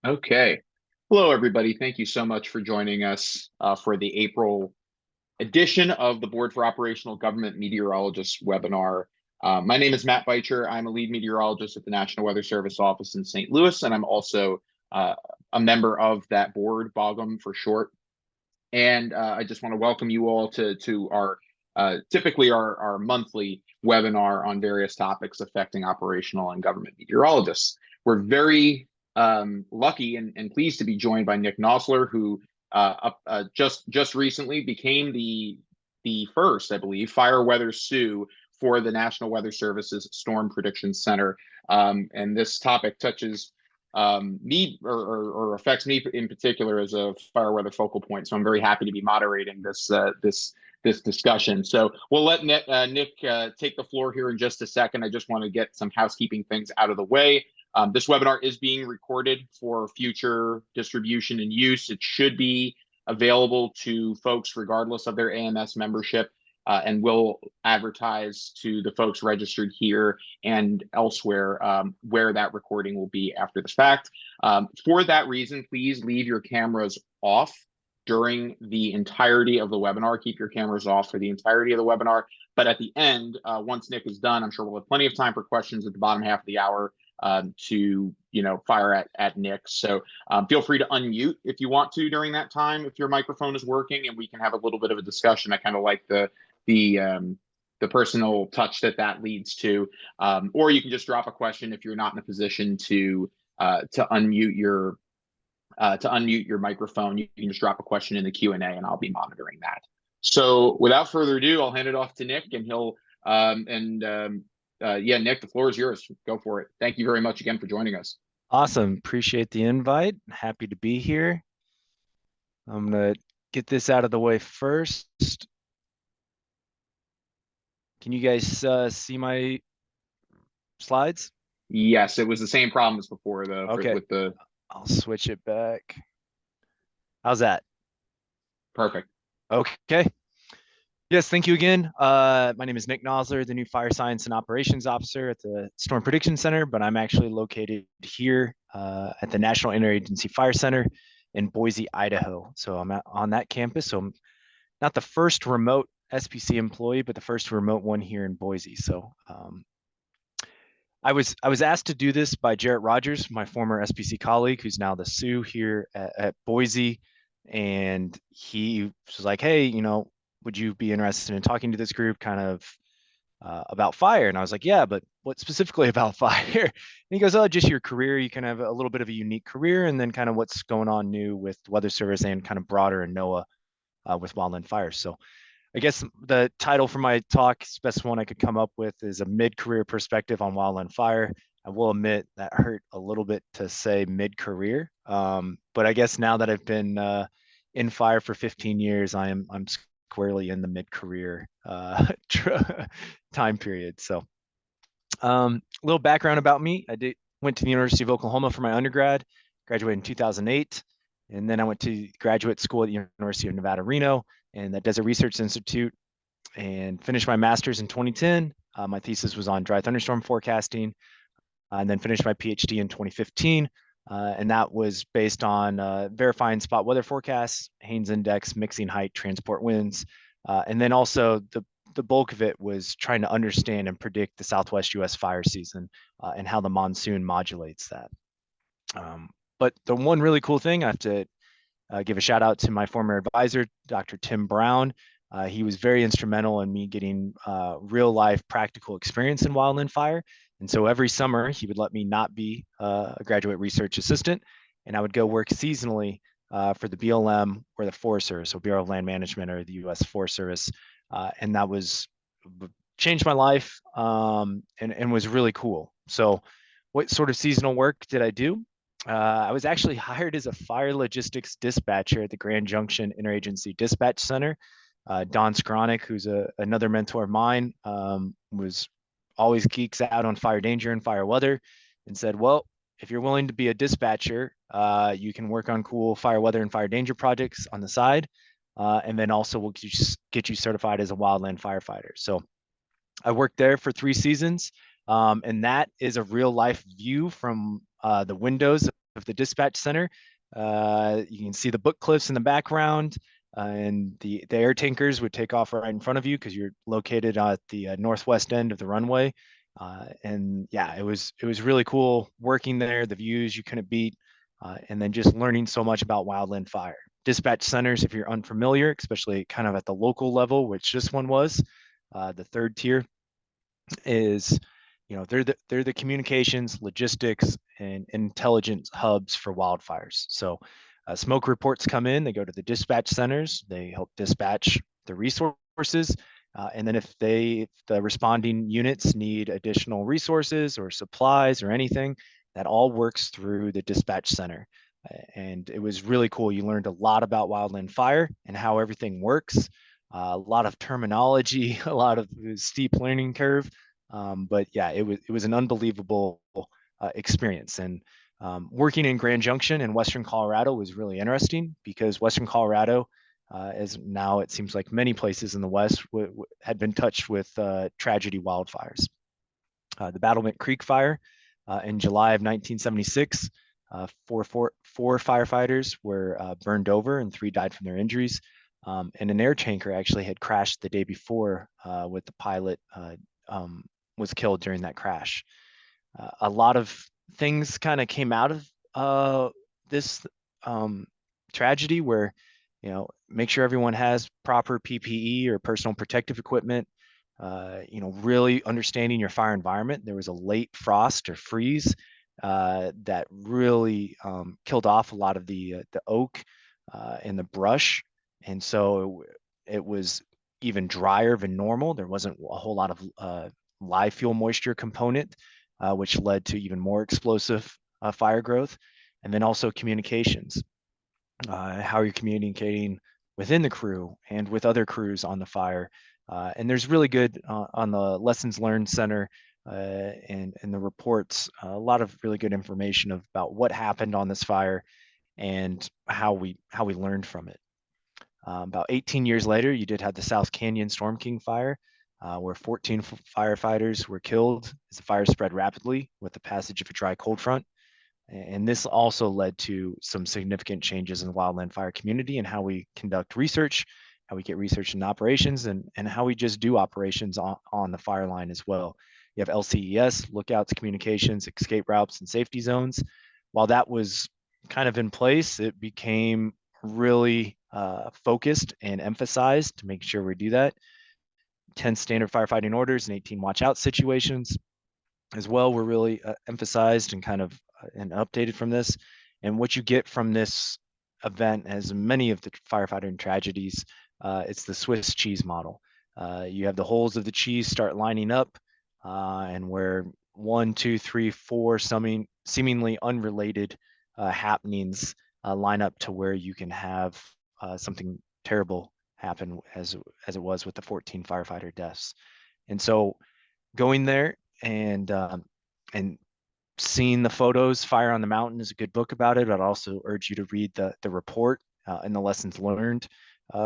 Okay. Hello, everybody. Thank you so much for joining us for the April edition of the Board for Operational Government Meteorologists webinar. My name is Matt Beitcher. I'm a lead meteorologist at the National Weather Service office in St. Louis, and I'm also a member of that board, BOGM for short. And I just want to welcome you all to our typically our monthly webinar on various topics affecting operational and government meteorologists. We're very lucky and pleased to be joined by Nick Nausler, who just recently became the first, I believe, fire weather SU for the National Weather Service's Storm Prediction Center. And this topic touches me or affects me in particular as a fire weather focal point. So I'm very happy to be moderating this discussion. So we'll let Nick take the floor here in just a second. I just want to get some housekeeping things out of the way. This webinar is being recorded for future distribution and use. It should be available to folks regardless of their AMS membership. And we'll advertise to the folks registered here and elsewhere where that recording will be after the fact. For that reason, please leave your cameras off during the entirety of the webinar. Keep your cameras off for the entirety of the webinar. But at the end, once Nick is done, I'm sure we'll have plenty of time for questions at the bottom half of the hour to fire at Nick. So feel free to unmute if you want to during that time if your microphone is working, and we can have a little bit of a discussion. I kind of like the personal touch that leads to, or you can just drop a question if you're not in a position to unmute your microphone. You can just drop a question in the Q&A, and I'll be monitoring that. So without further ado, I'll hand it off to Nick, and he'll Nick, the floor is yours. Go for it. Thank you very much again for joining us. Awesome. Appreciate the invite. Happy to be here. I'm going to get this out of the way first. Can you guys see my slides? Yes, it was the same problem as before, though. Okay. I'll switch it back. How's that? Perfect. Okay. Yes, thank you again. My name is Nick Nausler, the new Fire Science and Operations Officer at the Storm Prediction Center, but I'm actually located here at the National Interagency Fire Center in Boise, Idaho. So I'm on that campus. So I'm not the first remote SPC employee, but the first remote one here in Boise. So I was asked to do this by Jarrett Rogers, my former SPC colleague, who's now the SU here at Boise. And he was like, hey, would you be interested in talking to this group kind of about fire? And I was like, yeah, but what specifically about fire? And he goes, oh, just your career. You can have a little bit of a unique career, and then kind of what's going on new with Weather Service and kind of broader in NOAA with wildland fires. So I guess the title for my talk, best one I could come up with, is a mid-career perspective on wildland fire. I will admit that hurt a little bit to say mid-career, but I guess now that I've been in fire for 15 years, I'm squarely in the mid-career time period. So a little background about me. Went to the University of Oklahoma for my undergrad, graduated in 2008. And then I went to graduate school at the University of Nevada, Reno, and the Desert Research Institute, and finished my master's in 2010. My thesis was on dry thunderstorm forecasting, and then finished my PhD in 2015. And that was based on verifying spot weather forecasts, Haynes index, mixing height, transport winds. And then also the bulk of it was trying to understand and predict the Southwest US fire season and how the monsoon modulates that. But the one really cool thing, I have to give a shout out to my former advisor, Dr. Tim Brown. He was very instrumental in me getting real life practical experience in wildland fire. And so every summer he would let me not be a graduate research assistant, and I would go work seasonally for the BLM or the Forest Service, so Bureau of Land Management or the U.S. Forest Service. And that changed my life and was really cool. So what sort of seasonal work did I do? I was actually hired as a fire logistics dispatcher at the Grand Junction Interagency Dispatch Center. Don Skronik, who's another mentor of mine, was always geeks out on fire danger and fire weather, and said, well, if you're willing to be a dispatcher, you can work on cool fire weather and fire danger projects on the side. And then also we'll get you certified as a wildland firefighter. So I worked there for 3 seasons. And that is a real life view from the windows of the dispatch center. You can see the book cliffs in the background, and the air tankers would take off right in front of you because you're located at the northwest end of the runway. And yeah, it was really cool working there. The views you couldn't beat, and then just learning so much about wildland fire. Dispatch centers, if you're unfamiliar, especially kind of at the local level, which this one was, the third tier, is they're the communications, logistics, and intelligence hubs for wildfires. So smoke reports come in, they go to the dispatch centers, they help dispatch the resources, and then if the responding units need additional resources or supplies or anything, that all works through the dispatch center. And it was really cool. You learned a lot about wildland fire and how everything works. A lot of terminology, a lot of steep learning curve. But yeah, it was an unbelievable experience. And working in Grand Junction in Western Colorado was really interesting because Western Colorado, as now it seems like many places in the West, had been touched with tragedy wildfires. The Battlement Creek fire in July of 1976, four firefighters were burned over and 3 died from their injuries. And an air tanker actually had crashed the day before with the pilot was killed during that crash. A lot of things kind of came out of this tragedy where, make sure everyone has proper PPE or personal protective equipment, really understanding your fire environment. There was a late frost or freeze that really killed off a lot of the oak and the brush. And so it was even drier than normal. There wasn't a whole lot of live fuel moisture component, which led to even more explosive fire growth. And then also communications, how you're communicating within the crew and with other crews on the fire. And there's really good on the Lessons Learned Center and the reports, a lot of really good information about what happened on this fire and how we learned from it. About 18 years later, you did have the South Canyon Storm King fire, where 14 firefighters were killed as the fire spread rapidly with the passage of a dry cold front. And this also led to some significant changes in the wildland fire community and how we conduct research, how we get research in operations, and how we just do operations on the fire line as well. You have LCES, lookouts, communications, escape routes, and safety zones. While that was kind of in place, it became really focused and emphasized to make sure we do that. 10 standard firefighting orders and 18 watch out situations as well were really emphasized and kind of and updated from this. And what you get from this event, as many of the firefighting tragedies, it's the Swiss cheese model. You have the holes of the cheese start lining up, and where 1, 2, 3, 4 seemingly unrelated happenings line up to where you can have something terrible happen, as it was with the 14 firefighter deaths. And so going there and seeing the photos, Fire on the Mountain is a good book about it. I'd also urge you to read the report and the lessons learned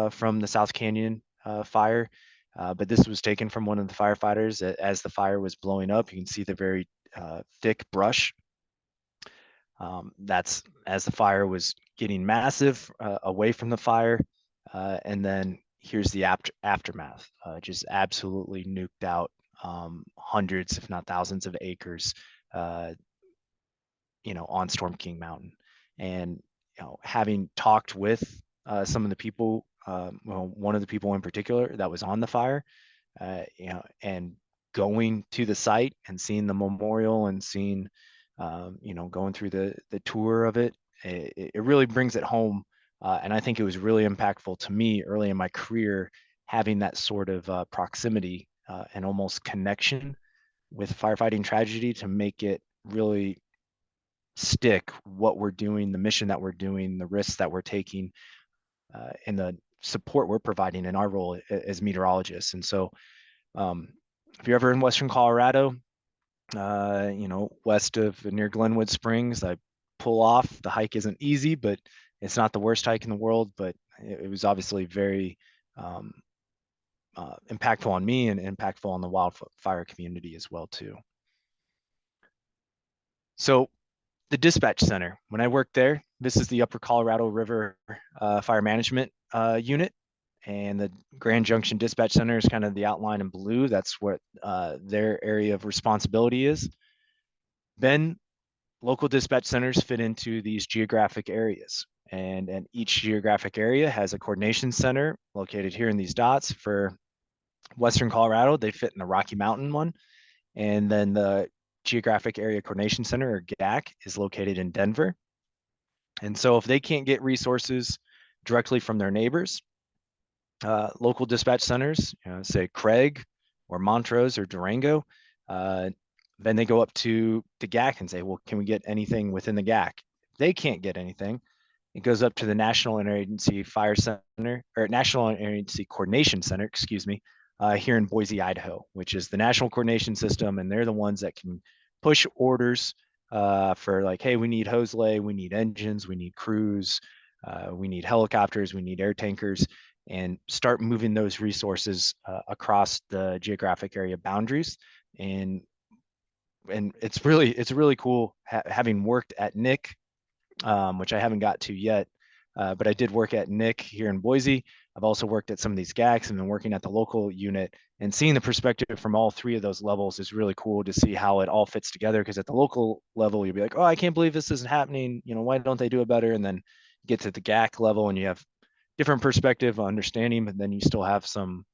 from the South Canyon fire. But this was taken from one of the firefighters as the fire was blowing up. You can see the very thick brush. That's as the fire was getting massive away from the fire. And then here's the aftermath, just absolutely nuked out hundreds, if not thousands of acres, on Storm King Mountain. And, having talked with some of the people, one of the people in particular that was on the fire, and going to the site and seeing the memorial and seeing, going through the tour of it, it really brings it home. And I think it was really impactful to me early in my career, having that sort of proximity and almost connection with firefighting tragedy to make it really stick what we're doing, the mission that we're doing, the risks that we're taking, and the support we're providing in our role as meteorologists. And so if you're ever in Western Colorado, west of near Glenwood Springs, I pull off. The hike isn't easy, but it's not the worst hike in the world, but it was obviously very impactful on me and impactful on the wildfire community as well too. So the dispatch center. When I worked there, this is the Upper Colorado River Fire Management Unit, and the Grand Junction Dispatch Center is kind of the outline in blue. That's what their area of responsibility is. Then local dispatch centers fit into these geographic areas, and each geographic area has a coordination center located here in these dots. For Western Colorado, they fit in the Rocky Mountain one, and then the Geographic Area Coordination Center, or GAC, is located in Denver. And so if they can't get resources directly from their neighbors, local dispatch centers, say Craig or Montrose or Durango, then they go up to the GAC and say, well, can we get anything within the GAC? If they can't get anything, it goes up to the National Interagency Fire Center, or National Interagency Coordination Center, excuse me, here in Boise, Idaho, which is the national coordination system. And they're the ones that can push orders for like, hey, we need hose lay, we need engines, we need crews, we need helicopters, we need air tankers, and start moving those resources across the geographic area boundaries. And it's really cool having worked at NIC, which I haven't got to yet, but I did work at NIC here in Boise. I've also worked at some of these GACs and been working at the local unit, and seeing the perspective from all three of those levels is really cool to see how it all fits together. Because at the local level, you'll be like, oh, I can't believe this isn't happening. Why don't they do it better? And then you get to the GAC level and you have different perspective, understanding, but then you still have some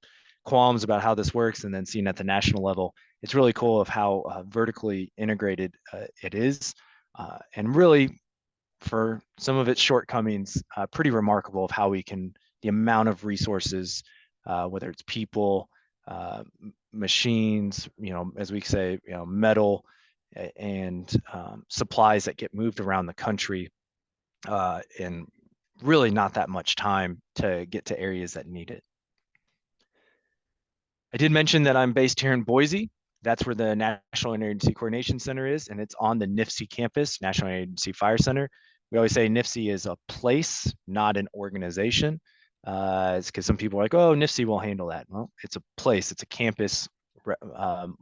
qualms about how this works. And then seeing at the national level, it's really cool of how vertically integrated it is, and really, for some of its shortcomings, pretty remarkable of how we can, the amount of resources, whether it's people, machines, as we say, metal, and supplies that get moved around the country in really not that much time to get to areas that need it. I did mention that I'm based here in Boise. That's where the National Interagency Coordination Center is, and it's on the NIFC campus, National Interagency Fire Center. We always say NIFC is a place, not an organization. It's because some people are like, oh, NIFC will handle that. Well, it's a place, it's a campus,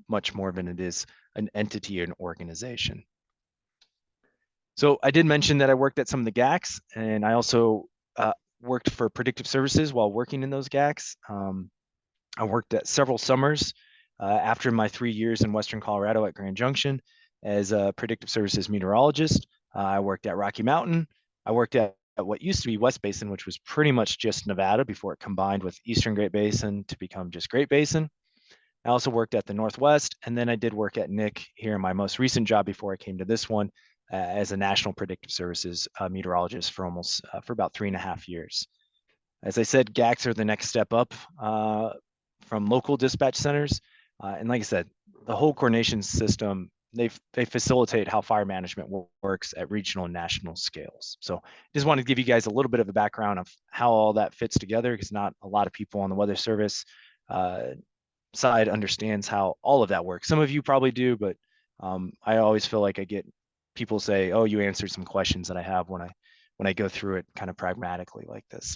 much more than it is an entity or an organization. So I did mention that I worked at some of the GACs, and I also worked for predictive services while working in those GACs. I worked at several summers after my 3 years in Western Colorado at Grand Junction as a predictive services meteorologist. I worked at Rocky Mountain. I worked at what used to be West Basin, which was pretty much just Nevada before it combined with Eastern Great Basin to become just Great Basin. I also worked at the Northwest, and then I did work at NIC here in my most recent job before I came to this one as a national predictive services meteorologist for about 3.5 years. As I said, GACs are the next step up from local dispatch centers. And like I said, the whole coordination system, they facilitate how fire management works at regional and national scales. So just wanted to give you guys a little bit of a background of how all that fits together, because not a lot of people on the Weather Service side understands how all of that works. Some of you probably do, but I always feel like I get people say, oh, you answered some questions that I have when I go through it kind of pragmatically like this.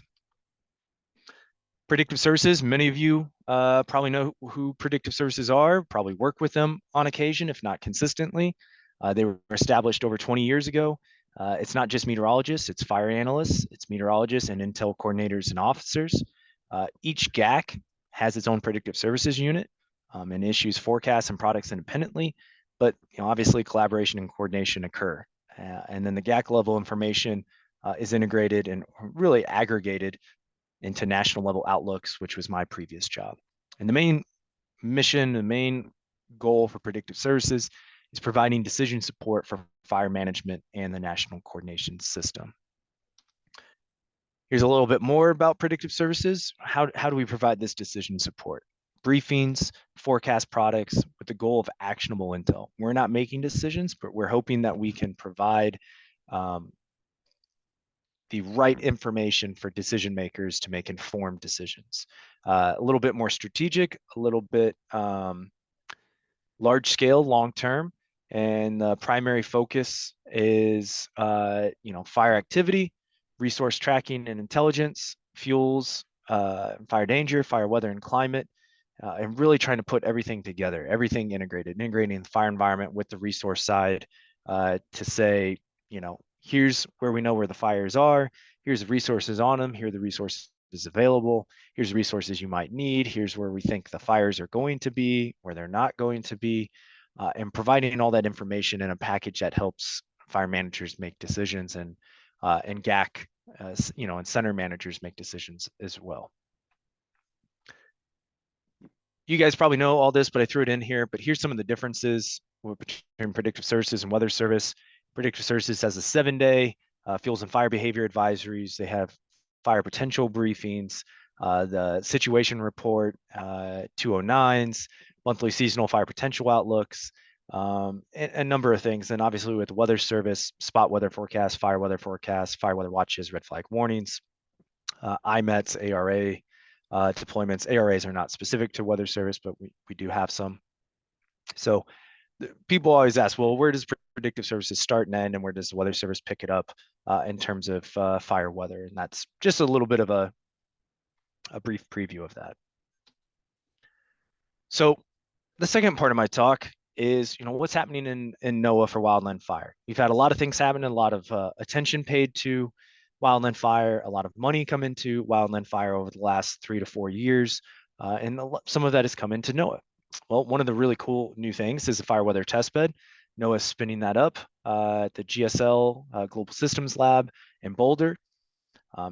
Predictive services, many of you probably know who predictive services are, probably work with them on occasion, if not consistently. They were established over 20 years ago. It's not just meteorologists, it's fire analysts, it's meteorologists and intel coordinators and officers. Each GAC has its own predictive services unit and issues forecasts and products independently, but obviously collaboration and coordination occur. And then the GAC level information is integrated and really aggregated into national level outlooks, which was my previous job. And the main mission, the main goal for predictive services is providing decision support for fire management and the national coordination system. Here's a little bit more about predictive services. How do we provide this decision support? Briefings, forecast products with the goal of actionable intel. We're not making decisions, but we're hoping that we can provide the right information for decision makers to make informed decisions. A little bit more strategic, a little bit large scale, long term, and the primary focus is fire activity, resource tracking and intelligence, fuels, fire danger, fire weather and climate, and really trying to put everything together, everything integrating the fire environment with the resource side to say, here's where we know where the fires are. Here's the resources on them. Here are the resources available. Here's the resources you might need. Here's where we think the fires are going to be, where they're not going to be, and providing all that information in a package that helps fire managers make decisions and GAC, and center managers make decisions as well. You guys probably know all this, but I threw it in here. But here's some of the differences between predictive services and weather service. Predictive services has a 7-day fuels and fire behavior advisories. They have fire potential briefings, the situation report, 209s, monthly seasonal fire potential outlooks, and a number of things. And obviously with the weather service, spot weather forecast, fire weather watches, red flag warnings, IMETs, ARA deployments. ARAs are not specific to weather service, but we do have some. So people always ask, well, where does predictive services start and end, and where does the weather service pick it up in terms of fire weather? And that's just a little bit of a brief preview of that. So the second part of my talk is, what's happening in NOAA for wildland fire. We've had a lot of things happen, a lot of attention paid to wildland fire, a lot of money come into wildland fire over the last 3 to 4 years, and some of that has come into NOAA. Well, one of the really cool new things is the fire weather testbed. NOAA is spinning that up at the GSL Global Systems Lab in Boulder.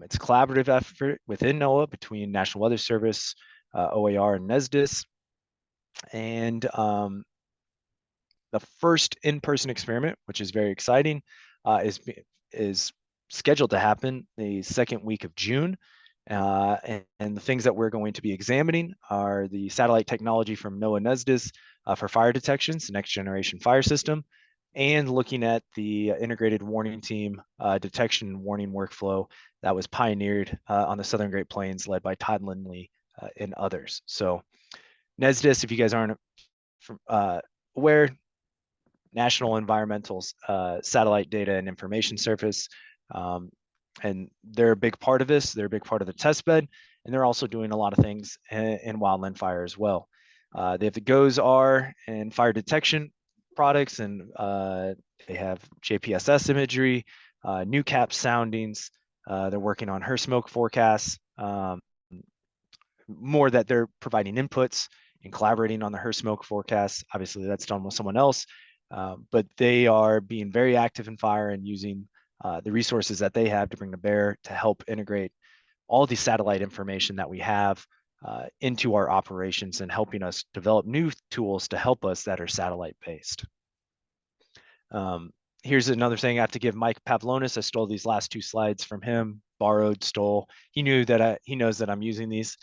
It's a collaborative effort within NOAA between National Weather Service, OAR, and NESDIS. And the first in-person experiment, which is very exciting, is scheduled to happen the second week of June. And the things that we're going to be examining are the satellite technology from NOAA NESDIS for fire detections, the next generation fire system, and looking at the integrated warning team detection and warning workflow that was pioneered on the Southern Great Plains, led by Todd Lindley and others. So NESDIS, if you guys aren't aware, National Environmental Satellite Data and Information Service. And they're a big part of this. They're a big part of the test bed, and they're also doing a lot of things in wildland fire as well. They have the GOES-R and fire detection products, and they have JPSS imagery, new cap soundings. They're working on her smoke forecasts. More that they're providing inputs and collaborating on the her smoke forecasts. Obviously, that's done with someone else, but they are being very active in fire and using the resources that they have to bring to bear to help integrate all the satellite information that we have into our operations and helping us develop new tools to help us that are satellite based. Here's another thing I have to give Mike Pavlonis. I stole these last 2 slides from him, borrowed, stole. He knows that I'm using these,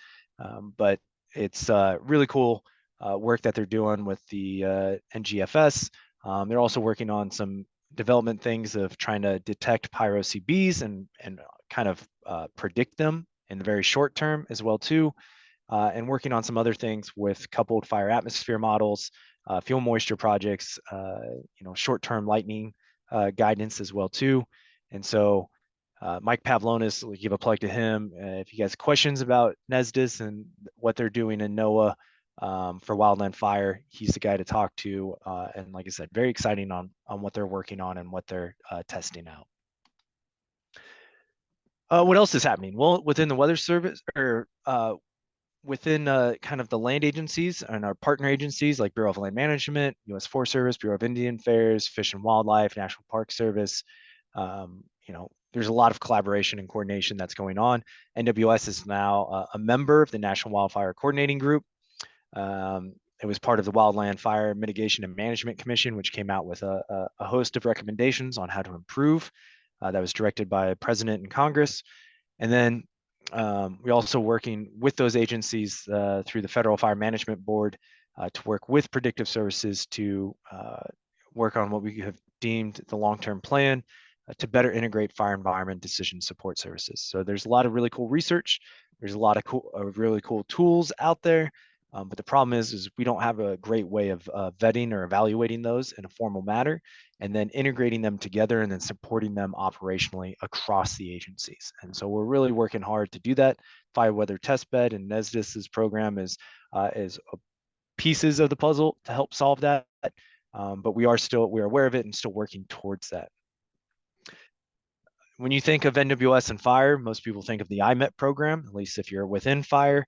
but it's really cool work that they're doing with the NGFS. They're also working on some development things of trying to detect pyro CBs and kind of predict them in the very short term as well too, and working on some other things with coupled fire atmosphere models, fuel moisture projects, short-term lightning guidance as well too. And so Mike Pavlonis, we'll give a plug to him. If you guys have questions about NESDIS and what they're doing in NOAA for wildland fire, he's the guy to talk to. And like I said, very exciting on what they're working on and what they're testing out. What else is happening? Well, within the weather service, or within kind of the land agencies and our partner agencies like Bureau of Land Management, U.S. Forest Service, Bureau of Indian Affairs, Fish and Wildlife, National Park Service, there's a lot of collaboration and coordination that's going on. NWS is now a member of the National Wildfire Coordinating Group. It was part of the Wildland Fire Mitigation and Management Commission, which came out with a host of recommendations on how to improve. That was directed by President and Congress. And then we're also working with those agencies through the Federal Fire Management Board to work with predictive services to work on what we have deemed the long-term plan to better integrate fire environment decision support services. So there's a lot of really cool research. There's a lot of really cool tools out there. But the problem is we don't have a great way of vetting or evaluating those in a formal manner, and then integrating them together and then supporting them operationally across the agencies. And so we're really working hard to do that. Fire Weather Testbed and NESDIS's program is pieces of the puzzle to help solve that. But we are aware of it and still working towards that. when you think of NWS and fire, most people think of the IMET program, at least if you're within fire,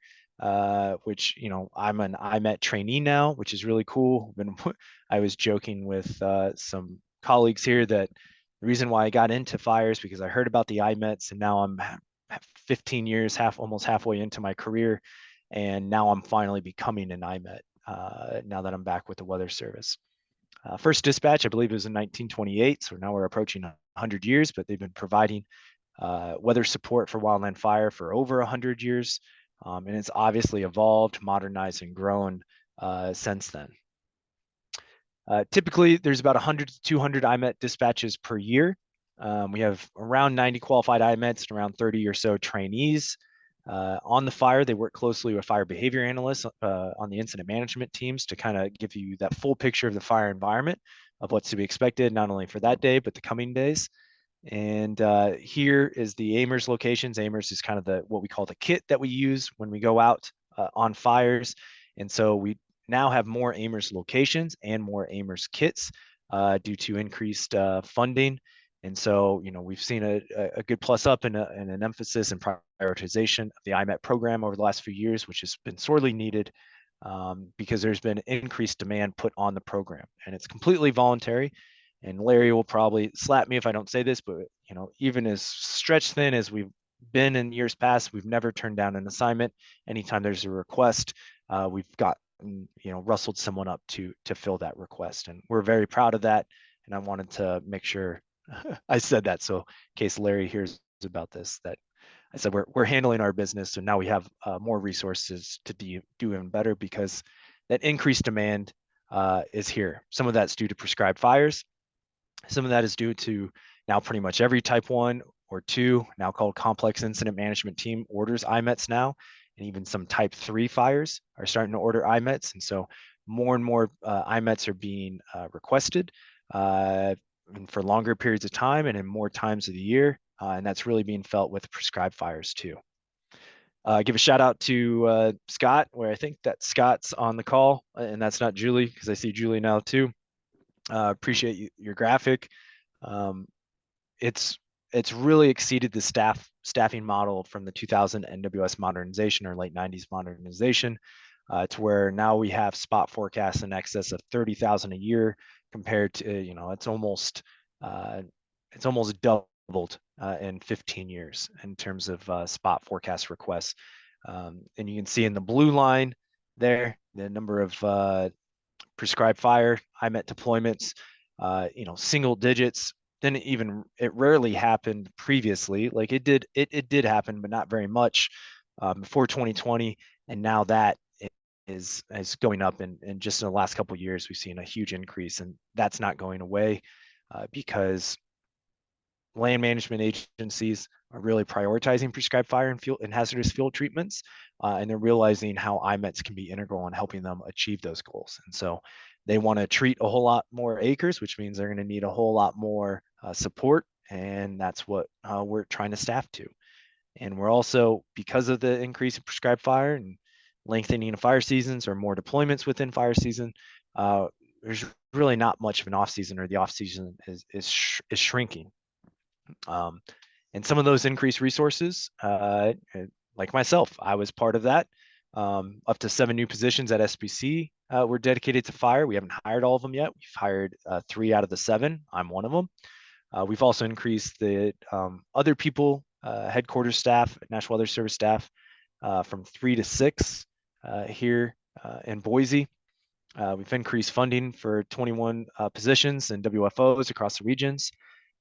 which, I'm an IMET trainee now, which is really cool. I was joking with some colleagues here that the reason why I got into fire is because I heard about the IMETs, and now I'm 15 years, almost halfway into my career, and now I'm finally becoming an IMET now that I'm back with the Weather Service. First dispatch, I believe, it was in 1928, so now we're approaching 100 years, but they've been providing weather support for wildland fire for over 100 years, and it's obviously evolved, modernized, and grown since then. Typically, there's about 100 to 200 IMET dispatches per year. We have around 90 qualified IMETs and around 30 or so trainees. On the fire, they work closely with fire behavior analysts on the incident management teams to kind of give you that full picture of the fire environment, of what's to be expected, not only for that day, but the coming days. And here is the AIMERS locations. AIMERS is kind of what we call the kit that we use when we go out on fires. And so we now have more AIMERS locations and more AIMERS kits due to increased funding. And so, we've seen a good plus up and an emphasis and prioritization of the IMET program over the last few years, which has been sorely needed because there's been increased demand put on the program, and it's completely voluntary. And Larry will probably slap me if I don't say this, but even as stretched thin as we've been in years past, we've never turned down an assignment. Anytime there's a request, we've gotten, rustled someone up to fill that request, and we're very proud of that. And I wanted to make sure I said that, so in case Larry hears about this, that I said we're handling our business, so now we have more resources to do even better because that increased demand is here. Some of that's due to prescribed fires. Some of that is due to now pretty much every type 1 or 2, now called complex incident management team, orders IMETs now, and even some type 3 fires are starting to order IMETs. And so more and more IMETs are being requested and for longer periods of time and in more times of the year. And that's really being felt with prescribed fires too. Give a shout out to Scott, where I think that Scott's on the call, and that's not Julie, because I see Julie now too. Appreciate your graphic. It's really exceeded the staffing model from the 2000 NWS modernization or late 90s modernization to where now we have spot forecasts in excess of 30,000 a year compared to, it's almost doubled in 15 years in terms of spot forecast requests. And you can see in the blue line there, the number of prescribed fire IMET deployments, single digits. It rarely happened previously. Like it did happen, but not very much before 2020. And now that is going up, and just in the last couple of years, we've seen a huge increase, and that's not going away because land management agencies are really prioritizing prescribed fire and hazardous fuel treatments, and they're realizing how IMETs can be integral in helping them achieve those goals. And so they want to treat a whole lot more acres, which means they're going to need a whole lot more support, and that's what we're trying to staff to. And we're also, because of the increase in prescribed fire and lengthening of fire seasons or more deployments within fire season, there's really not much of an off season, or the off season is shrinking. And some of those increased resources, like myself, I was part of that. Up to 7 new positions at SBC were dedicated to fire. We haven't hired all of them yet. We've hired 3 out of the 7. I'm one of them. We've also increased the other people, headquarters staff, National Weather Service staff, from 3 to 6 here in Boise. We've increased funding for 21 positions and WFOs across the regions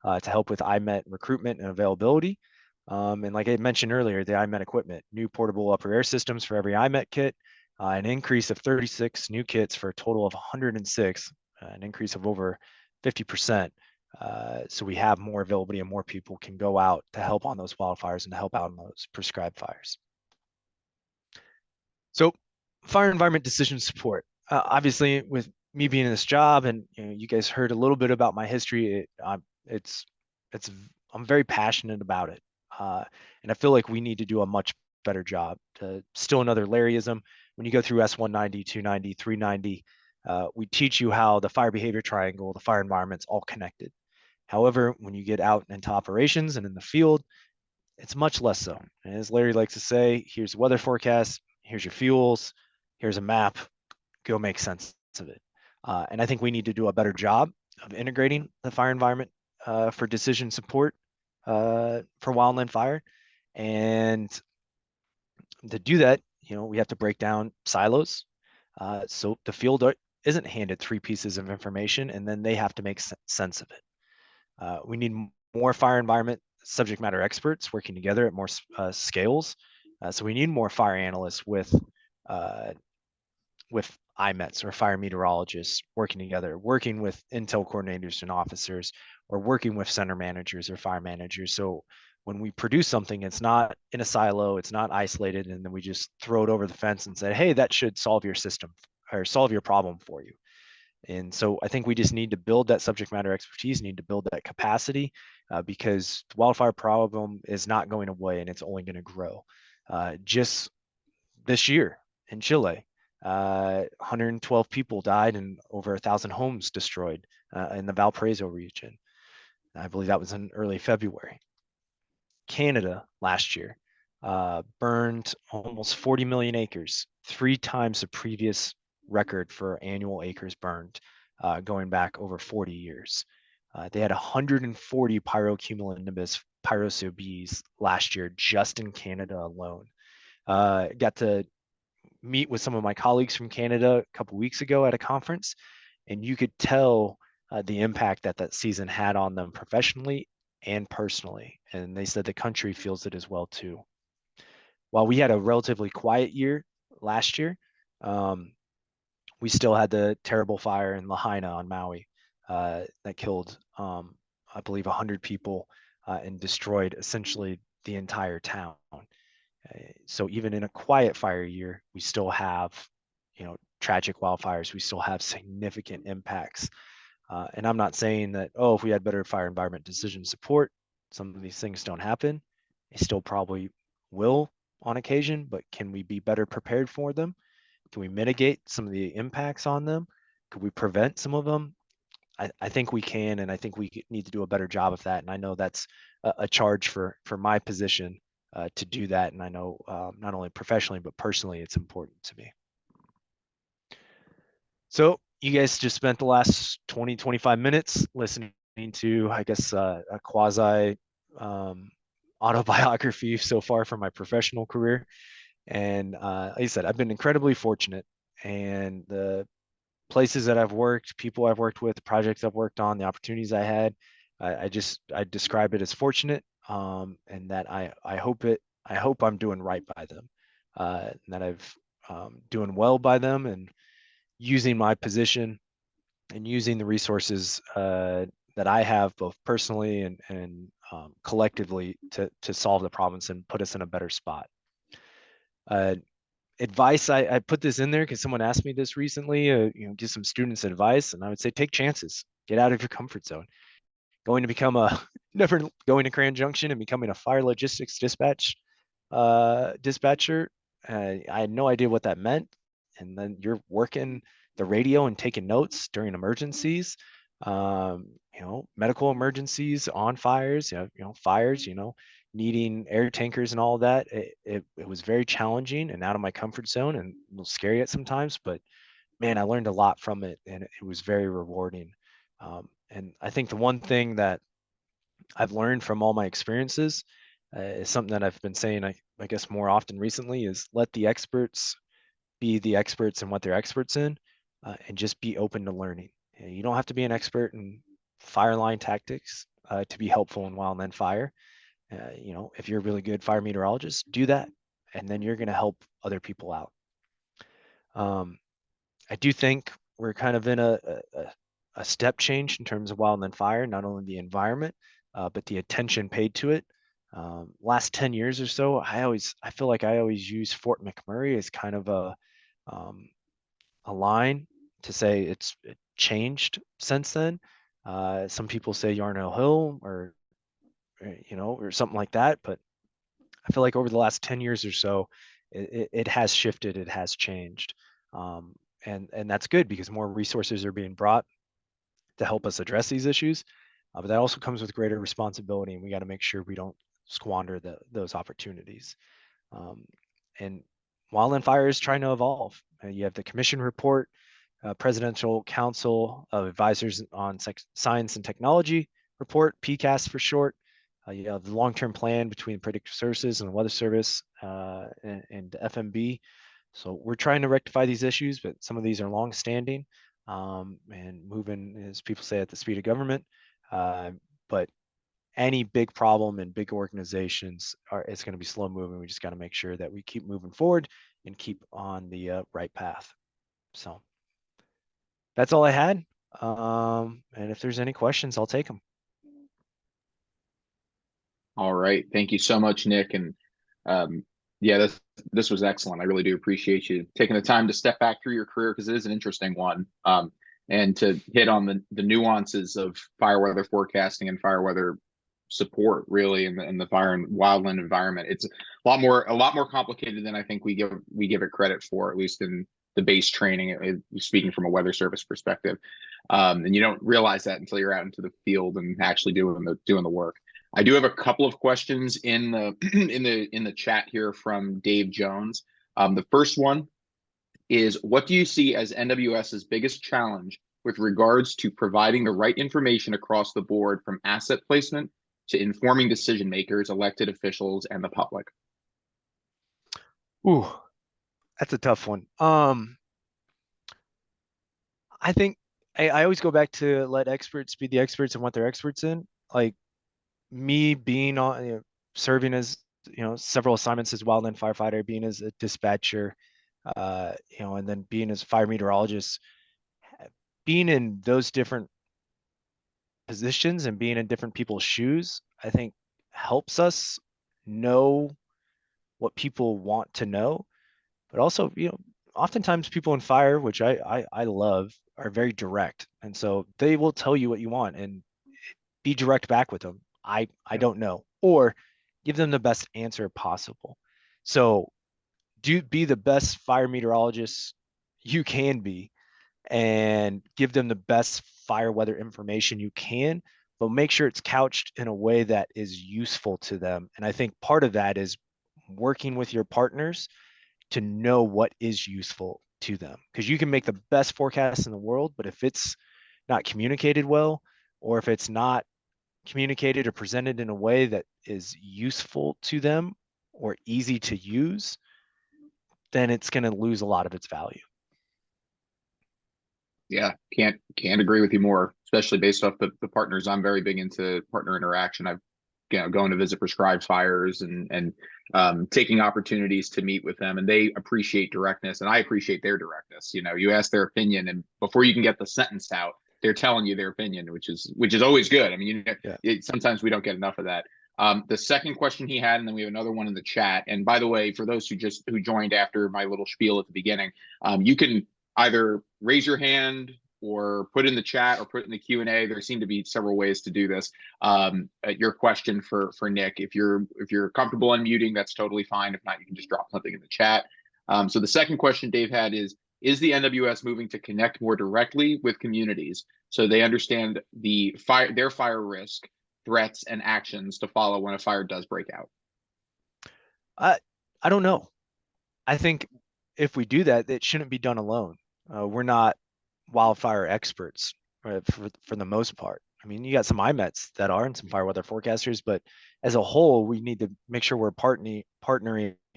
to help with IMET recruitment and availability. And like I mentioned earlier, the IMET equipment, new portable upper air systems for every IMET kit, an increase of 36 new kits for a total of 106, an increase of over 50%. So we have more availability and more people can go out to help on those wildfires and to help out on those prescribed fires. So fire environment decision support. Obviously, with me being in this job, and you guys heard a little bit about my history, I'm very passionate about it. And I feel like we need to do a much better job. Still another Larryism. When you go through S190, 290, 390, we teach you how the fire behavior triangle, the fire environment's all connected. However, when you get out into operations and in the field, it's much less so. And as Larry likes to say, here's a weather forecast, here's your fuels, here's a map, go make sense of it. And I think we need to do a better job of integrating the fire environment for decision support for wildland fire. And to do that, we have to break down silos. So the field isn't handed three pieces of information and then they have to make sense of it. We need more fire environment subject matter experts working together at more scales. So we need more fire analysts with IMETs or fire meteorologists working together, working with intel coordinators and officers, or working with center managers or fire managers. So when we produce something, it's not in a silo, it's not isolated, and then we just throw it over the fence and say, hey, that should solve your system or solve your problem for you. And so I think we just need to build that subject matter expertise, need to build that capacity because the wildfire problem is not going away and it's only going to grow. Just this year in Chile, 112 people died and over 1,000 homes destroyed in the Valparaiso region. I believe that was in early February. Canada last year burned almost 40 million acres, 3 times the previous record for annual acres burned, going back over 40 years. They had 140 pyrocumulonimbus pyrosobees last year just in Canada alone. Got to meet with some of my colleagues from Canada a couple weeks ago at a conference, and you could tell the impact that season had on them professionally and personally. And they said the country feels it as well too. While we had a relatively quiet year last year, we still had the terrible fire in Lahaina on Maui that killed, I believe, 100 people and destroyed essentially the entire town. So even in a quiet fire year, we still have, tragic wildfires. We still have significant impacts. And I'm not saying that, if we had better fire environment decision support, some of these things don't happen. They still probably will on occasion, but can we be better prepared for them? Can we mitigate some of the impacts on them? Could we prevent some of them? I think we can, and I think we need to do a better job of that. And I know that's a charge for my position to do that. And I know not only professionally, but personally, it's important to me. So you guys just spent the last 20, 25 minutes listening to, I guess, a quasi autobiography so far from my professional career. And like I said, I've been incredibly fortunate, and the places that I've worked, people I've worked with, the projects I've worked on, the opportunities I had, I describe it as fortunate, and that I hope I'm doing right by them, and that I've doing well by them, and using my position and using the resources that I have both personally and collectively to solve the problems and put us in a better spot. Advice, I put this in there because someone asked me this recently, give some students advice, and I would say take chances, get out of your comfort zone. Going to become never going to Grand Junction and becoming a fire logistics dispatcher. I had no idea what that meant. And then you're working the radio and taking notes during emergencies, medical emergencies, on fires, fires, needing air tankers and all that. It was very challenging and out of my comfort zone and a little scary at sometimes, but man, I learned a lot from it, and it was very rewarding. And I think the one thing that I've learned from all my experiences is something that I've been saying, I guess more often recently, is let the experts be the experts in what they're experts in, and just be open to learning. You don't have to be an expert in fire line tactics to be helpful in wildland fire. If you're a really good fire meteorologist, do that, and then you're going to help other people out. I do think we're kind of in a step change in terms of wildland fire, not only the environment, but the attention paid to it. Last 10 years or so, I feel like I always use Fort McMurray as kind of a line to say it changed since then. Some people say Yarnell Hill or something like that, but I feel like over the last 10 years or so, it has shifted, it has changed. And that's good because more resources are being brought to help us address these issues. but that also comes with greater responsibility, and we got to make sure we don't squander those opportunities. And wildland fire is trying to evolve. You have the commission report, Presidential Council of Advisors on Science and Technology report, PCAS for short. You have the long-term plan between Predictive Services and the Weather Service and FMB. So we're trying to rectify these issues, but some of these are long-standing and moving, as people say, at the speed of government. But any big problem in big organizations it's going to be slow moving. We just got to make sure that we keep moving forward and keep on the right path. So that's all I had. And if there's any questions, I'll take them. All right. Thank you so much, Nick. And yeah, this was excellent. I really do appreciate you taking the time to step back through your career, because it is an interesting one. And to hit on the nuances of fire weather forecasting and fire weather support, really, in the fire and wildland environment. It's a lot more complicated than I think we give it credit for, at least in the base training, speaking from a weather service perspective. And you don't realize that until you're out into the field and actually doing the work. I do have a couple of questions in the in the chat here from Dave Jones. The first one is, what do you see as NWS's biggest challenge with regards to providing the right information across the board, from asset placement to informing decision makers, elected officials, and the public? Ooh, that's a tough one. I think I always go back to let experts be the experts in what they're experts in. Like me being on, serving as, several assignments as wildland firefighter, being as a dispatcher, and then being as fire meteorologist, being in those different positions and being in different people's shoes, I think helps us know what people want to know. But also, oftentimes people in fire, which I love, are very direct. And so they will tell you what you want and be direct back with them. I don't know, or give them the best answer possible. So be the best fire meteorologist you can be and give them the best fire weather information you can, but make sure it's couched in a way that is useful to them. And I think part of that is working with your partners to know what is useful to them, because you can make the best forecast in the world, but if it's not communicated well, or if it's not communicated or presented in a way that is useful to them or easy to use, then it's going to lose a lot of its value. Yeah, can't agree with you more, especially based off the partners. I'm very big into partner interaction. I've going to visit prescribed fires and taking opportunities to meet with them, and they appreciate directness, and I appreciate their directness. You ask their opinion, and before you can get the sentence out, they're telling you their opinion, which is always good. I mean, sometimes we don't get enough of that. The second question he had, and then we have another one in the chat. And by the way, for those who joined after my little spiel at the beginning, you can either raise your hand or put in the chat or put in the Q&A. There seem to be several ways to do this. Your question for Nick, if you're comfortable unmuting, that's totally fine. If not, you can just drop something in the chat. So the second question Dave had is the NWS moving to connect more directly with communities so they understand their fire risk, threats, and actions to follow when a fire does break out? I don't know. I think if we do that, it shouldn't be done alone. We're not wildfire experts, right, for the most part. I mean, you got some IMETs that are, and some fire weather forecasters, but as a whole, we need to make sure we're partnering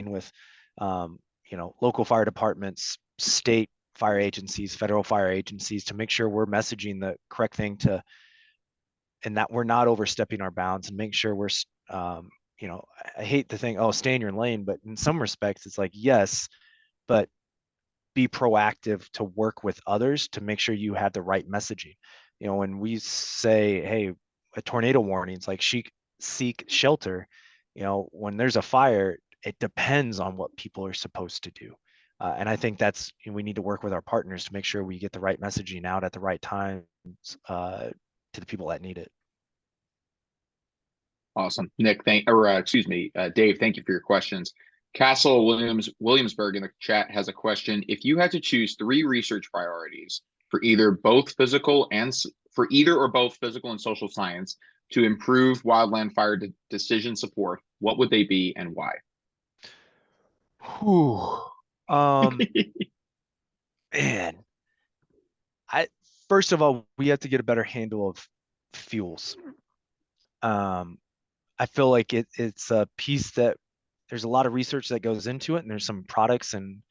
with, local fire departments, state fire agencies, federal fire agencies, to make sure we're messaging the correct thing and that we're not overstepping our bounds, and make sure we're, I hate to think, oh, stay in your lane, but in some respects, it's like, yes, but be proactive to work with others to make sure you have the right messaging. When we say, hey, a tornado warning, it's like seek shelter. When there's a fire, it depends on what people are supposed to do. And I think we need to work with our partners to make sure we get the right messaging out at the right times to the people that need it. Awesome. Nick, Dave, thank you for your questions. Castle Williamsburg in the chat has a question. If you had to choose 3 research priorities for either both physical and for either or both physical and social science to improve wildland fire decision support, what would they be and why? Whew. Man, I first of all, we have to get a better handle of fuels. Um, I feel like it's a piece that there's a lot of research that goes into it, and there's some products and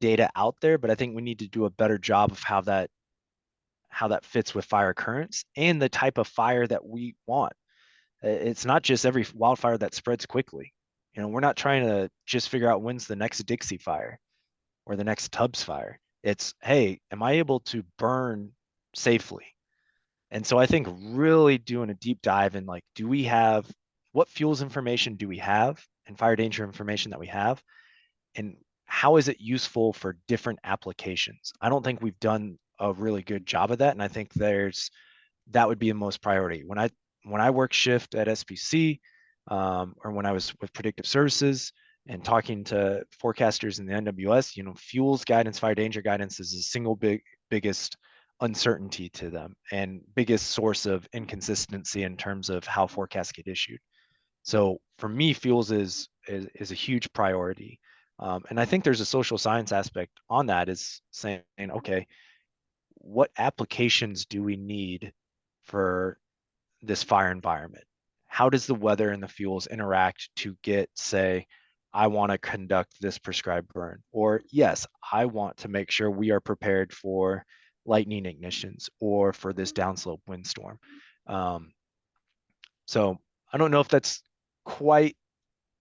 data out there, but I think we need to do a better job of how that fits with fire currents and the type of fire that we want. It's not just every wildfire that spreads quickly. You know, we're not trying to just figure out when's the next Dixie fire or the next Tubbs fire. It's, hey, am I able to burn safely? And so I think really doing a deep dive in like, do we have what fuels information do we have and fire danger information that we have? And how is it useful for different applications? I don't think we've done a really good job of that. And I think that would be the most priority. When I work shift at SPC, or when I was with predictive services and talking to forecasters in the NWS, you know, fuels guidance, fire danger guidance is the single biggest uncertainty to them and biggest source of inconsistency in terms of how forecasts get issued. So for me, fuels is a huge priority. And I think there's a social science aspect on that, is saying, okay, what applications do we need for this fire environment? How does the weather and the fuels interact to get, say, I want to conduct this prescribed burn? Or yes, I want to make sure we are prepared for lightning ignitions or for this downslope windstorm. So I don't know if that's quite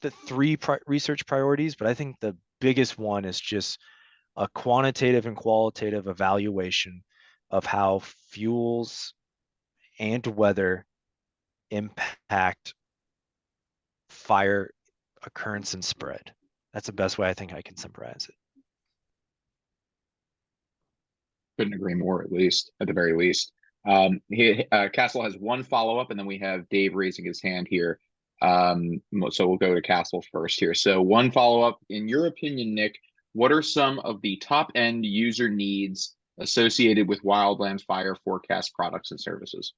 the three research priorities, but I think the biggest one is just a quantitative and qualitative evaluation of how fuels and weather impact fire occurrence and spread. That's the best way I think I can summarize it. Couldn't agree more, at the very least. Castle has one follow-up, and then we have Dave raising his hand here. So we'll go to Castle first here. So one follow-up, in your opinion, Nick, what are some of the top-end user needs associated with wildland fire forecast products and services?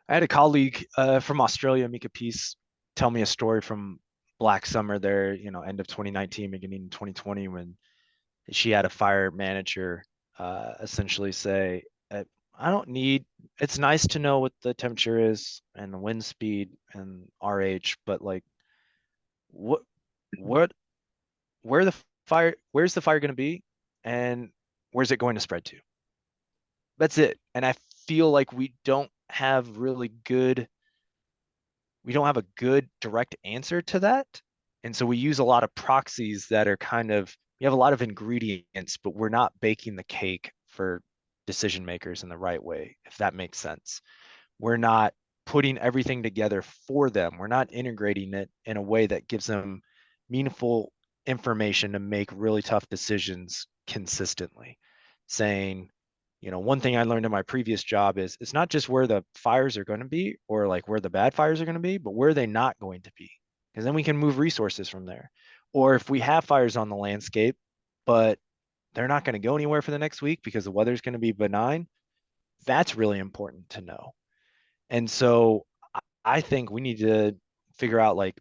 I had a colleague from Australia, Mika Peace, tell me a story from Black Summer there, you know, end of 2019, beginning of 2020, when she had a fire manager essentially say, I don't need, it's nice to know what the temperature is and the wind speed and RH, but like, what, what, where's the fire going to be and where's it going to spread to? That's it. And I feel like we don't have a good direct answer to that. And so we use a lot of proxies that are we have a lot of ingredients, but we're not baking the cake for decision makers in the right way, if that makes sense. We're not putting everything together for them. We're not integrating it in a way that gives them meaningful information to make really tough decisions consistently. Saying, you know, one thing I learned in my previous job is it's not just where the fires are going to be or like where the bad fires are going to be, but where are they not going to be? Because then we can move resources from there. Or if we have fires on the landscape, but they're not going to go anywhere for the next week because the weather's going to be benign, that's really important to know. And so I think we need to figure out, like,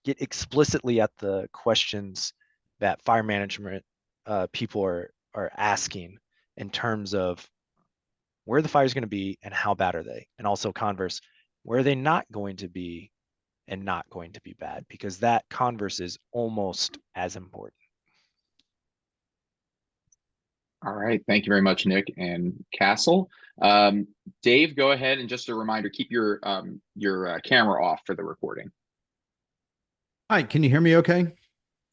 get explicitly at the questions that fire management people are asking in terms of where the fire is going to be and how bad are they, and also converse, where are they not going to be and not going to be bad, because that converse is almost as important. All right. Thank you very much, Nick and Castle. Dave, go ahead, and just a reminder, keep your camera off for the recording. Hi, can you hear me okay?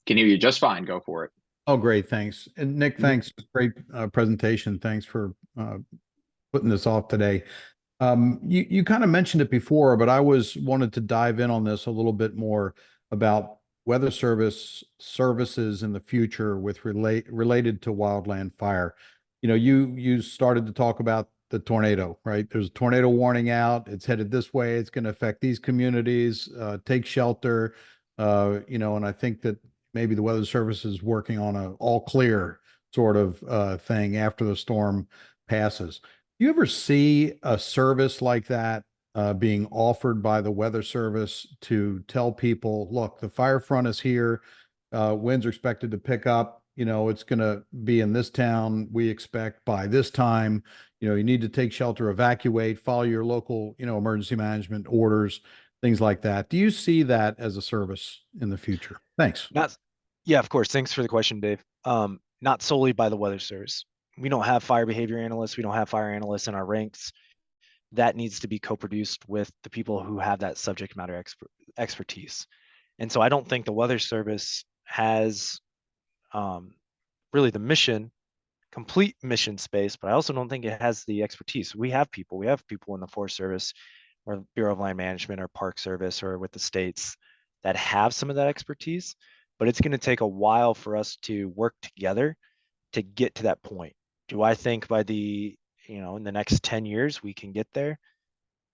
Can hear you just fine. Go for it. Oh, great. Thanks. And Nick, thanks. Great presentation. Thanks for putting this off today. You kind of mentioned it before, but I wanted to dive in on this a little bit more about weather services in the future with related to wildland fire. You know, you started to talk about the tornado, right? There's a tornado warning out. It's headed this way. It's going to affect these communities. Take shelter. You know, and I think that maybe the Weather Service is working on a all clear sort of thing after the storm passes. You ever see a service like that being offered by the Weather Service to tell people, look, the fire front is here, winds are expected to pick up, it's going to be in this town, we expect by this time, you need to take shelter, evacuate, follow your local, emergency management orders, things like that. Do you see that as a service in the future? Thanks. Not, yeah, of course. Thanks for the question, Dave. Not solely by the Weather Service. We don't have fire behavior analysts. We don't have fire analysts in our ranks. That needs to be co-produced with the people who have that subject matter expertise. And so I don't think the Weather Service has really the complete mission space, but I also don't think it has the expertise. We have people in the Forest Service or Bureau of Land Management or Park Service or with the states that have some of that expertise, but it's going to take a while for us to work together to get to that point. Do I think by in the next 10 years we can get there?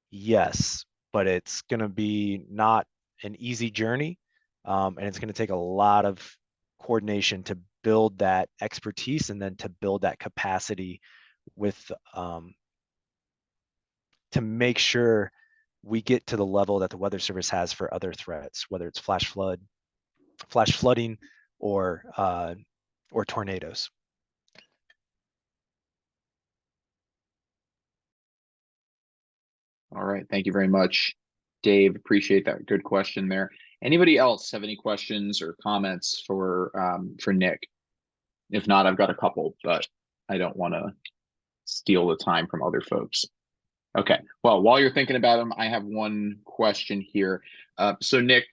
Yes, but it's going to be not an easy journey. And it's going to take a lot of coordination to build that expertise and then to build that capacity with to make sure we get to the level that the Weather Service has for other threats, whether it's flash flooding, or tornadoes. All right. Thank you very much, Dave. Appreciate that. Good question there. Anybody else have any questions or comments for Nick? If not, I've got a couple, but I don't want to steal the time from other folks. Okay. Well, while you're thinking about them, I have one question here. So Nick,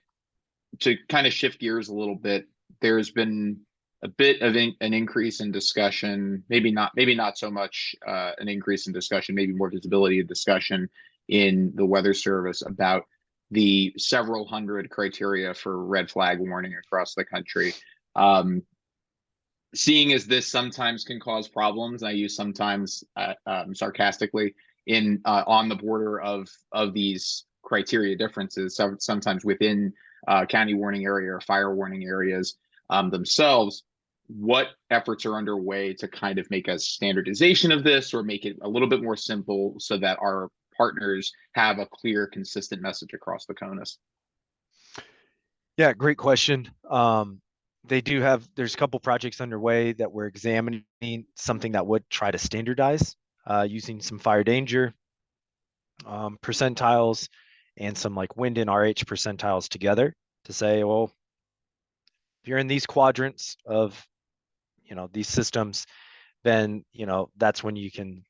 to kind of shift gears a little bit, there's been a bit of an increase in discussion, maybe not so much an increase in discussion, maybe more visibility of discussion in the Weather Service about the several hundred criteria for red flag warning across the country. Seeing as this sometimes can cause problems, I use sometimes sarcastically in on the border of these criteria differences, sometimes within county warning area or fire warning areas themselves. What efforts are underway to kind of make a standardization of this or make it a little bit more simple so that our partners have a clear, consistent message across the CONUS? Yeah, great question. There's a couple projects underway that we're examining something that would try to standardize using some fire danger percentiles and some like wind and RH percentiles together to say, well, if you're in these quadrants of, these systems, then, that's when you can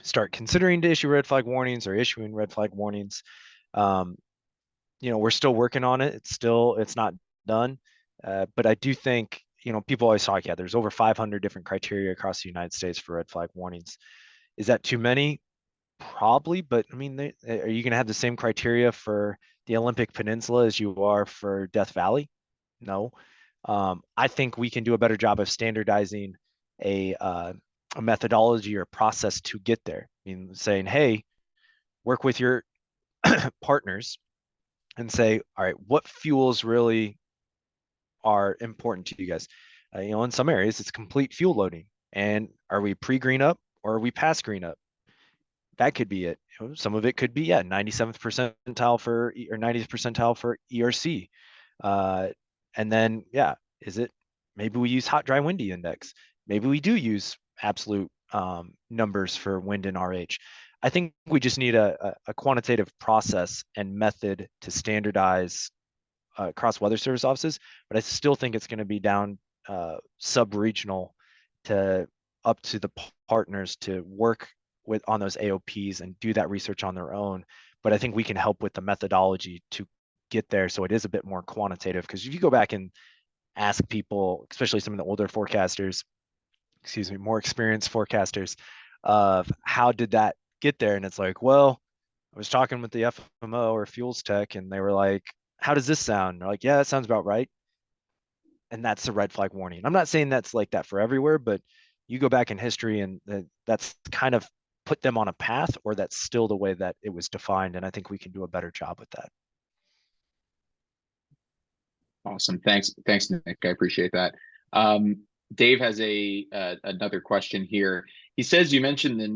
start considering to issue red flag warnings or issuing red flag warnings. We're still working on it. It's not done. But I do think, people always talk, yeah, there's over 500 different criteria across the United States for red flag warnings. Is that too many? Probably, but I mean, are you going to have the same criteria for the Olympic Peninsula as you are for Death Valley? No. I think we can do a better job of standardizing a methodology or process to get there. I mean, saying, hey, work with your partners and say, all right, what fuels really are important to you guys? In some areas, it's complete fuel loading. And are we pre-green up or are we past green up? That could be it. Some of it could be, 97th percentile or 90th percentile for ERC. And then, is it maybe we use hot, dry, windy index? Maybe we do use absolute numbers for wind and RH. I think we just need a quantitative process and method to standardize across Weather Service offices, but I still think it's going to be down sub-regional to up to the partners to work on those AOPs and do that research on their own. But I think we can help with the methodology to get there so it is a bit more quantitative. Because if you go back and ask people, especially some of the older forecasters, more experienced forecasters, of how did that get there? And it's like, well, I was talking with the FMO or fuels tech and they were like, how does this sound? They're like, yeah, that sounds about right. And that's a red flag warning. I'm not saying that's like that for everywhere, but you go back in history and that's kind of put them on a path, or that's still the way that it was defined. And I think we can do a better job with that. Awesome. Thanks, Nick. I appreciate that. Dave has another question here. He says you mentioned the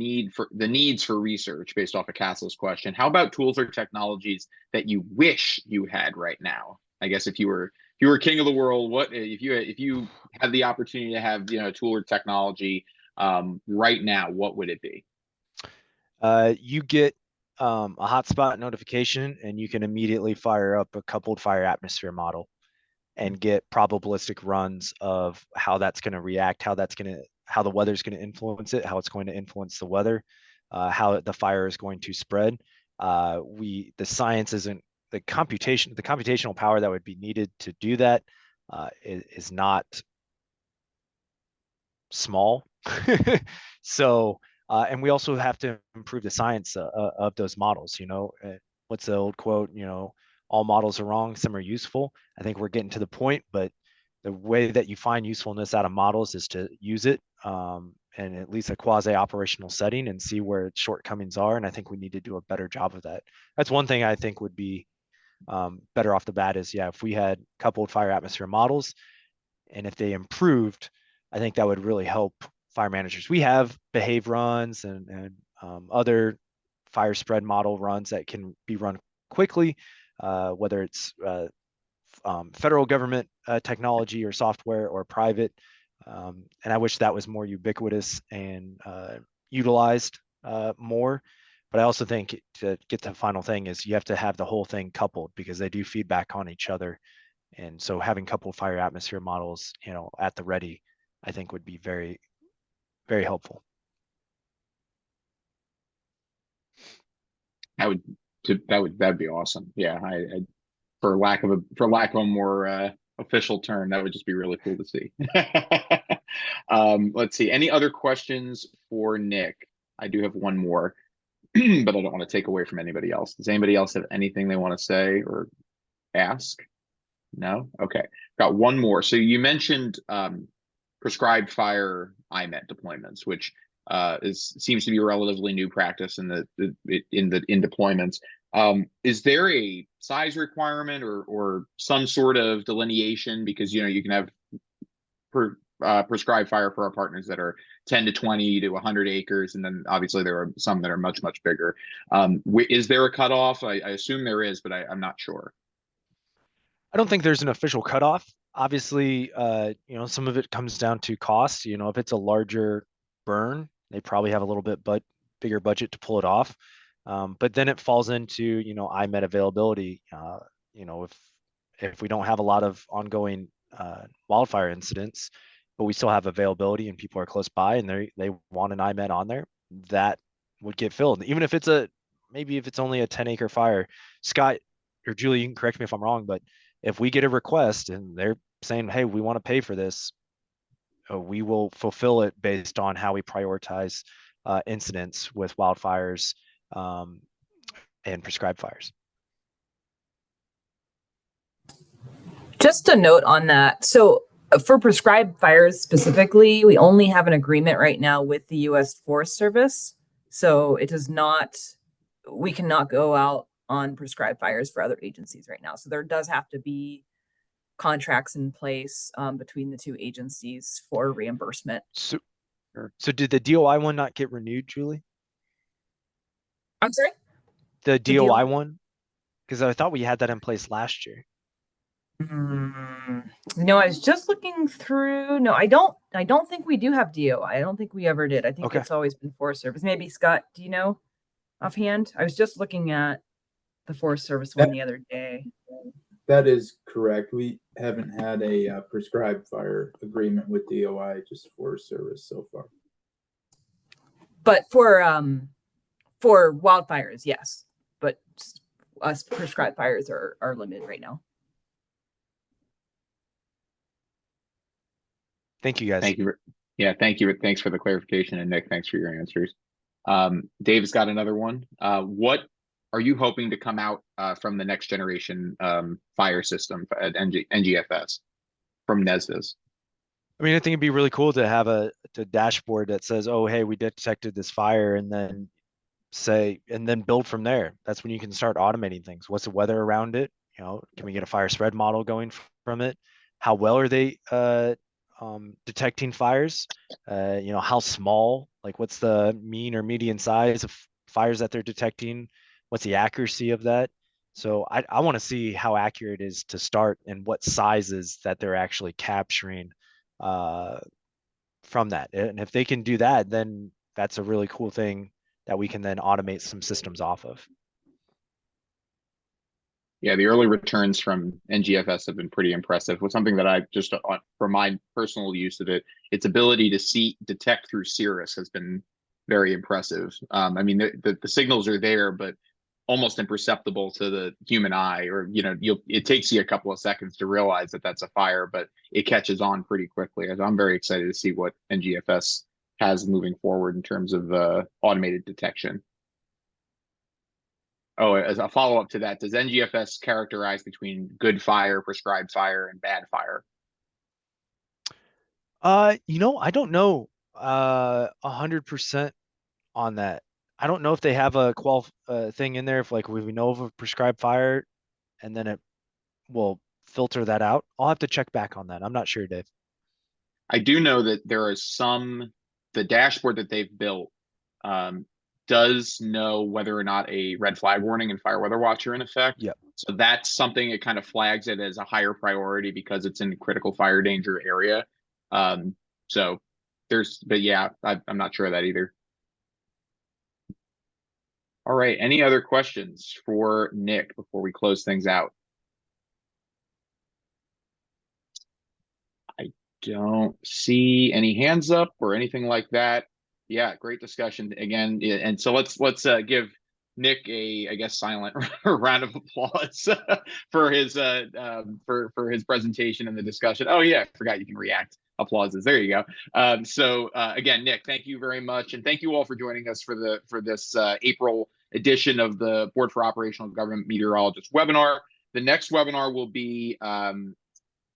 needs for research based off of Castle's question. How about tools or technologies that you wish you had right now? I guess if you were king of the world, what if you had the opportunity to have a tool or technology right now, what would it be? You get a hotspot notification, and you can immediately fire up a coupled fire atmosphere model and get probabilistic runs of how that's going to react, how the weather's going to influence it, how it's going to influence the weather, how the fire is going to spread. The science isn't the computational power that would be needed to do that is not small. So, and we also have to improve the science of those models. What's the old quote? All models are wrong, some are useful. I think we're getting to the point, but the way that you find usefulness out of models is to use it in at least a quasi-operational setting and see where its shortcomings are. And I think we need to do a better job of that. That's one thing I think would be better off the bat is, if we had coupled fire atmosphere models, and if they improved, I think that would really help fire managers. We have behave runs and other fire spread model runs that can be run quickly, whether it's federal government technology or software or private. And I wish that was more ubiquitous and utilized more. But I also think to get to the final thing is you have to have the whole thing coupled because they do feedback on each other. And so having coupled fire atmosphere models, at the ready, I think would be very, very helpful. That'd be awesome. Yeah, I for lack of a more official term, that would just be really cool to see. Let's see. Any other questions for Nick? I do have one more, but I don't want to take away from anybody else. Does anybody else have anything they want to say or ask? No? Okay. Got one more. So you mentioned prescribed fire IMET deployments, which seems to be a relatively new practice in deployments. Is there a size requirement or some sort of delineation? Because you can have prescribed fire for our partners that are 10 to 20 to 100 acres, and then obviously there are some that are much bigger. Is there a cutoff? I assume there is, but I'm not sure. I don't think there's an official cutoff. Obviously, some of it comes down to cost. If it's a larger burn, they probably have a little bit bigger budget to pull it off. But then it falls into, IMET availability. If we don't have a lot of ongoing wildfire incidents, but we still have availability and people are close by and they want an IMET on there, that would get filled. Even if it's maybe if it's only a 10-acre fire. Scott or Julie, you can correct me if I'm wrong, but if we get a request and they're saying, hey, we want to pay for this, we will fulfill it based on how we prioritize incidents with wildfires and prescribed fires. Just a note on that. So for prescribed fires specifically, we only have an agreement right now with the U.S. Forest Service. So it does not, we cannot go out on prescribed fires for other agencies right now. So there does have to be contracts in place between the two agencies for reimbursement. So did the DOI one not get renewed, Julie? I'm sorry? The DOI one? Because I thought we had that in place last year. No, I was just looking through. No, I don't think we do have DOI. I don't think we ever did. I think it's always been Forest Service. Maybe Scott, do you know offhand? I was just looking at the Forest Service one the other day. That is correct. We haven't had a prescribed fire agreement with DOI, just Forest Service so far. But for wildfires, yes. But us prescribed fires are limited right now. Thank you, guys. Thank you. Yeah, thank you. Thanks for the clarification, and Nick, thanks for your answers. Dave's got another one. What are you hoping to come out from the next generation fire system at NGFS from NESDAS? I mean, I think it'd be really cool to have a dashboard that says, oh, hey, we detected this fire, and then build from there. That's when you can start automating things. What's the weather around it? Can we get a fire spread model going from it? How well are they detecting fires. How small, like what's the mean or median size of fires that they're detecting? What's the accuracy of that? So I want to see how accurate it is to start and what sizes that they're actually capturing from that. And if they can do that, then that's a really cool thing that we can then automate some systems off of. Yeah, the early returns from NGFS have been pretty impressive. With something that I just, for my personal use of it, its ability to detect through cirrus has been very impressive. I mean, the signals are there, but almost imperceptible to the human eye, or it takes you a couple of seconds to realize that that's a fire, but it catches on pretty quickly. I'm very excited to see what NGFS has moving forward in terms of automated detection. Oh, as a follow-up to that, does NGFS characterize between good fire, prescribed fire, and bad fire? I don't know 100% on that. I don't know if they have a thing in there if like we know of a prescribed fire and then it will filter that out. I'll have to check back on that. I'm not sure, Dave. I do know that there is the dashboard that they've built does know whether or not a red flag warning and fire weather watch are in effect. Yep. So that's something, it kind of flags it as a higher priority because it's in critical fire danger area. But yeah, I'm not sure of that either. All right, any other questions for Nick before we close things out? I don't see any hands up or anything like that. Yeah, great discussion again. And so let's give Nick I guess silent round of applause for his for his presentation and the discussion. Oh yeah, I forgot you can react applauses. There you go. Again, Nick, thank you very much, and thank you all for joining us for this April edition of the Board for Operational Government Meteorologist webinar. The next webinar will be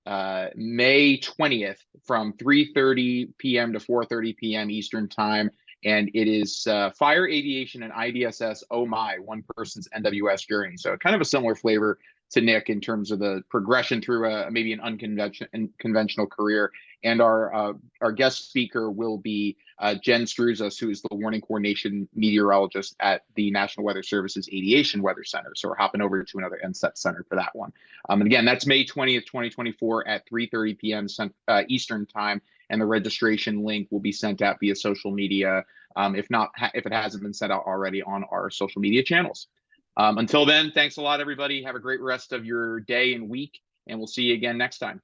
May 20th from 3:30 p.m. to 4:30 p.m. Eastern time. And it is Fire, Aviation, and IDSS, oh my, one person's NWS journey. So kind of a similar flavor to Nick in terms of the progression through maybe an unconventional career. And our guest speaker will be Jen Struzas, who is the warning coordination meteorologist at the National Weather Service's Aviation Weather Center. So we're hopping over to another NSET center for that one. And again, that's May 20th, 2024 at 3:30 p.m. Eastern time. And the registration link will be sent out via social media, if it hasn't been sent out already on our social media channels. Until then, thanks a lot, everybody. Have a great rest of your day and week, and we'll see you again next time.